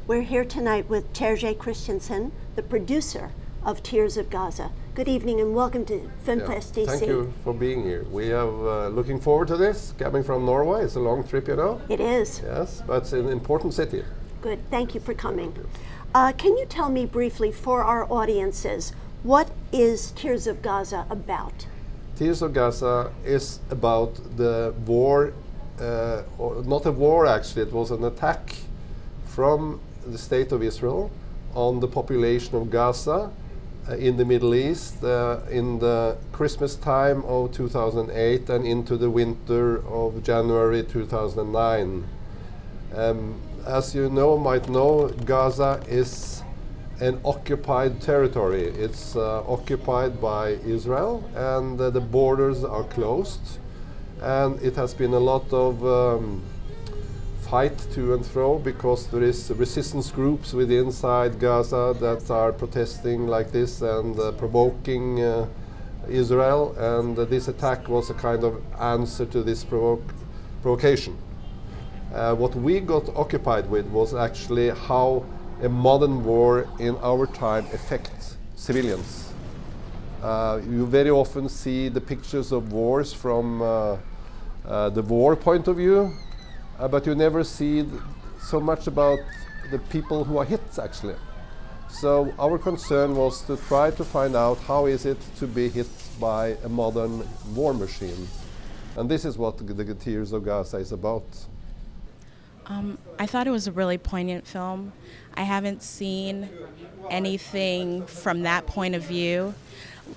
We're here tonight with Terje Kristiansen, the producer of Tears of Gaza. Good evening and welcome to Filmfest DC. Thank you for being here. We are looking forward to this, coming from Norway. It's a long trip, you know. It is. Yes, but it's an important city. Good, thank you for coming. Can you tell me briefly for our audiences, what is Tears of Gaza about? Tears of Gaza is about the war, or not a war actually, it was an attack from the state of Israel on the population of Gaza in the Middle East in the Christmas time of 2008 and into the winter of January 2009. As you might know, Gaza is an occupied territory. It's occupied by Israel, and the borders are closed, and it has been a lot of fight to and fro because there is resistance groups within inside Gaza that are protesting like this and provoking Israel, and this attack was a kind of answer to this provocation. What we got occupied with was actually how a modern war in our time affects civilians. You very often see the pictures of wars from the war point of view, but you never see so much about the people who are hit actually. So our concern was to try to find out how is it to be hit by a modern war machine. And this is what the Tears of Gaza is about. I thought it was a really poignant film. I haven't seen anything from that point of view.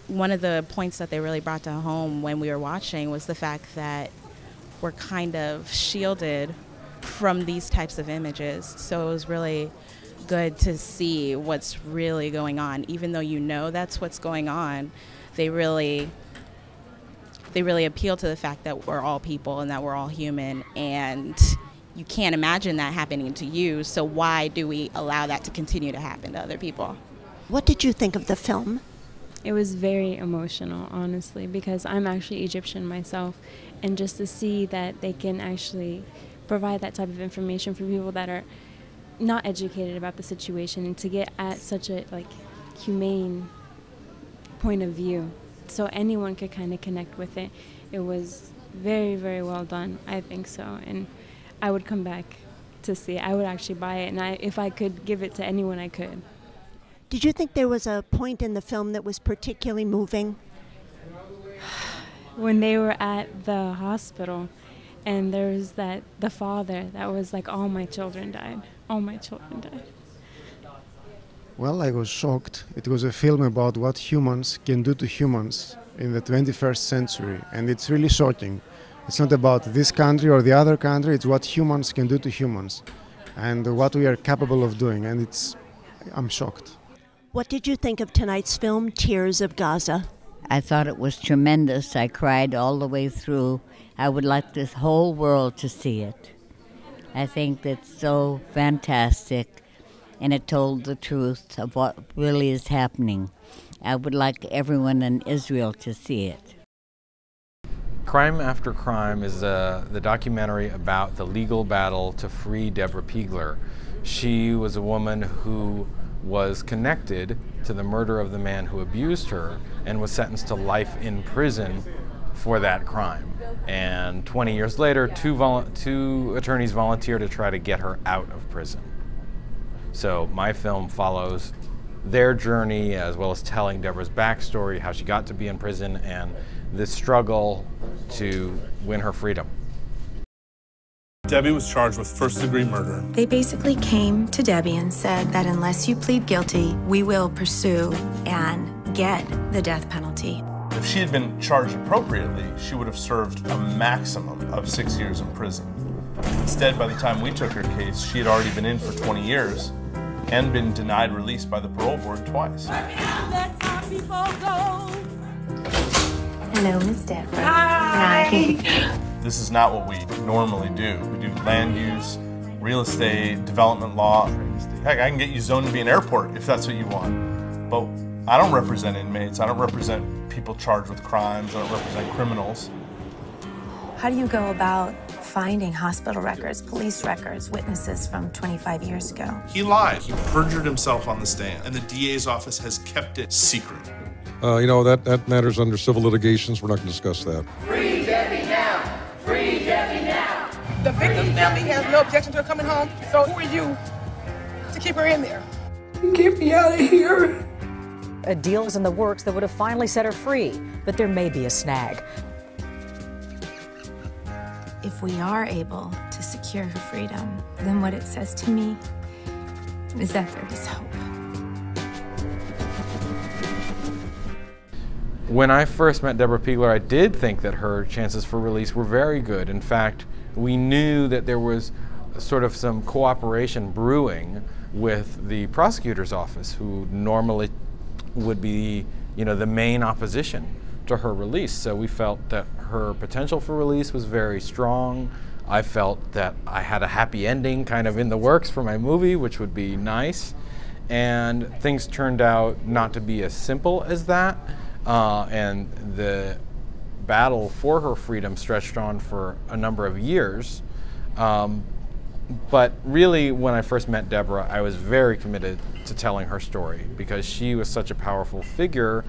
One of the points that they really brought to home when we were watching was the fact that we're kind of shielded from these types of images. So it was really good to see what's really going on. Even though you know that's what's going on, they really appeal to the fact that we're all people and that we're all human, and you can't imagine that happening to you, so why do we allow that to continue to happen to other people? What did you think of the film? It was very emotional, honestly, because I'm actually Egyptian myself, and just to see that they can actually provide that type of information for people that are not educated about the situation, and to get at such a humane point of view, so anyone could kind of connect with it. It was very, very well done, I think so, and I would come back to see it. I would actually buy it, and if I could give it to anyone, I could. Did you think there was a point in the film that was particularly moving? When they were at the hospital, and there was the father that was like, all my children died. All my children died. Well, I was shocked. It was a film about what humans can do to humans in the 21st century, and it's really shocking. It's not about this country or the other country, it's what humans can do to humans and what we are capable of doing, and I'm shocked. What did you think of tonight's film, Tears of Gaza? I thought it was tremendous. I cried all the way through. I would like this whole world to see it. I think that's so fantastic, and it told the truth of what really is happening. I would like everyone in Israel to see it. Crime After Crime is the documentary about the legal battle to free Deborah Piegler. She was a woman who was connected to the murder of the man who abused her and was sentenced to life in prison for that crime. And 20 years later, two attorneys volunteered to try to get her out of prison. So my film follows their journey as well as telling Deborah's backstory, how she got to be in prison, and the struggle to win her freedom. Debbie was charged with first-degree murder. They basically came to Debbie and said that unless you plead guilty, we will pursue and get the death penalty. If she had been charged appropriately, she would have served a maximum of 6 years in prison. Instead, by the time we took her case, she had already been in for 20 years and been denied release by the parole board twice. Hello, Miss Deborah. Hi. This is not what we normally do. We do land use, real estate, development law. Heck, I can get you zoned to be an airport if that's what you want. But I don't represent inmates. I don't represent people charged with crimes. I don't represent criminals. How do you go about finding hospital records, police records, witnesses from 25 years ago? He lied. He perjured himself on the stand, and the DA's office has kept it secret. You know, that matters under civil litigations. We're not going to discuss that. Free Debbie now! Free Debbie now! The victim's family has no objection to her coming home, so who are you to keep her in there? Get me out of here! A deal is in the works that would have finally set her free, but there may be a snag. If we are able to secure her freedom, then what it says to me is that there is hope. When I first met Deborah Piegler, I did think that her chances for release were very good. In fact, we knew that there was sort of some cooperation brewing with the prosecutor's office, who normally would be, you know, the main opposition to her release. So we felt that her potential for release was very strong. I felt that I had a happy ending kind of in the works for my movie, which would be nice. And things turned out not to be as simple as that. And the battle for her freedom stretched on for a number of years. But really, when I first met Deborah, I was very committed to telling her story because she was such a powerful figure.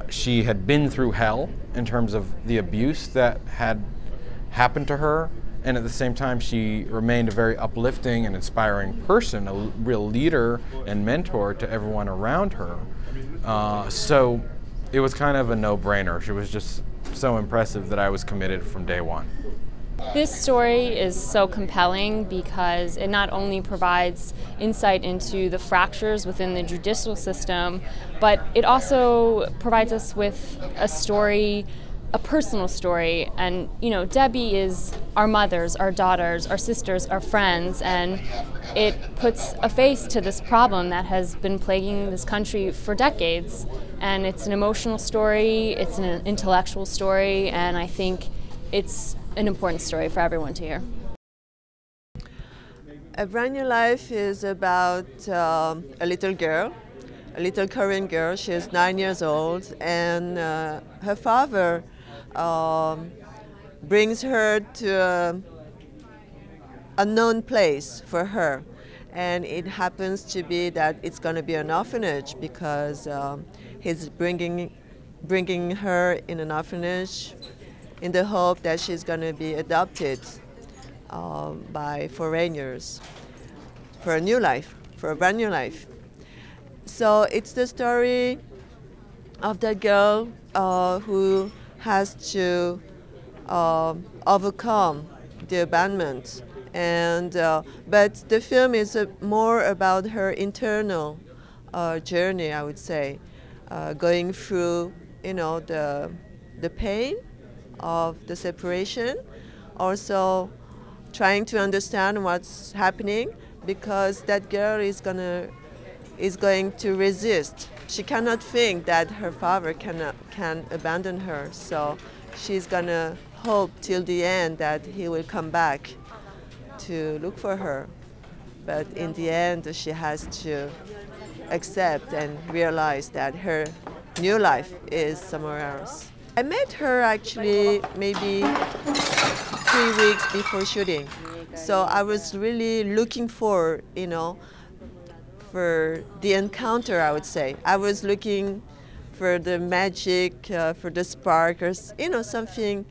She had been through hell in terms of the abuse that had happened to her, and at the same time she remained a very uplifting and inspiring person, a real leader and mentor to everyone around her. So it was kind of a no-brainer. She was just so impressive that I was committed from day one. This story is so compelling because it not only provides insight into the fractures within the judicial system, but it also provides us with a story, a personal story. And, you know, Debbie is our mothers, our daughters, our sisters, our friends, and it puts a face to this problem that has been plaguing this country for decades. And it's an emotional story, it's an intellectual story, and I think it's an important story for everyone to hear. A Brand New Life is about a little girl, a little Korean girl. She is 9 years old, and her father brings her to an unknown place for her. And it happens to be that it's going to be an orphanage because he's bringing her in an orphanage in the hope that she's going to be adopted by foreigners for a new life, for a brand new life. So it's the story of that girl who has to overcome the abandonment. And but the film is more about her internal journey, I would say, going through, you know, the pain of the separation, also trying to understand what's happening, because that girl is going to resist. She cannot think that her father can abandon her, so she's gonna hope till the end that he will come back to look for her. But in the end, she has to accept and realize that her new life is somewhere else. I met her actually maybe 3 weeks before shooting. So I was really looking for, you know, for the encounter, I would say. I was looking for the magic, for the spark, or, you know, something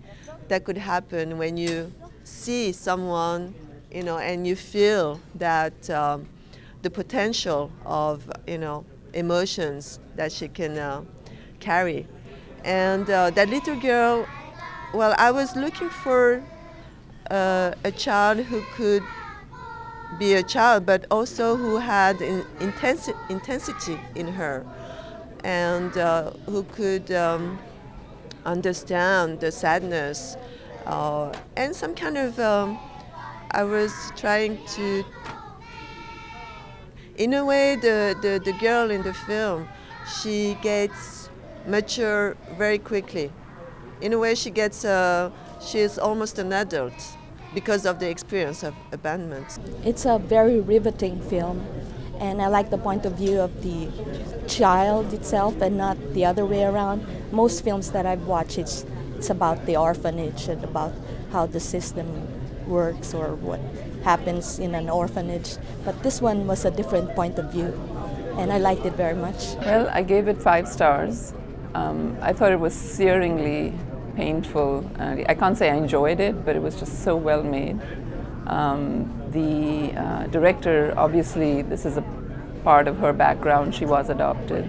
that could happen when you see someone, you know, and you feel that the potential of, you know, emotions that she can carry. And that little girl, well, I was looking for a child who could be a child, but also who had an intensity in her, and who could understand the sadness and some kind of, I was trying to, in a way, the girl in the film, she gets mature very quickly. In a way, she is almost an adult because of the experience of abandonment. It's a very riveting film, and I like the point of view of the child itself and not the other way around. Most films that I've watched, it's about the orphanage and about how the system works or what happens in an orphanage. But this one was a different point of view, and I liked it very much. Well, I gave it 5 stars. I thought it was searingly painful. I can't say I enjoyed it, but it was just so well made. The director, obviously, this is a part of her background. She was adopted.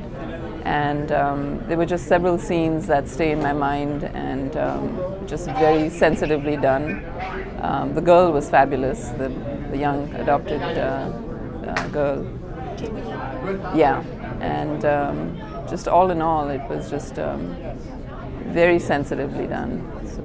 And there were just several scenes that stay in my mind and just very sensitively done. The girl was fabulous, the young adopted girl. Yeah, and just all in all, it was just very sensitively done. So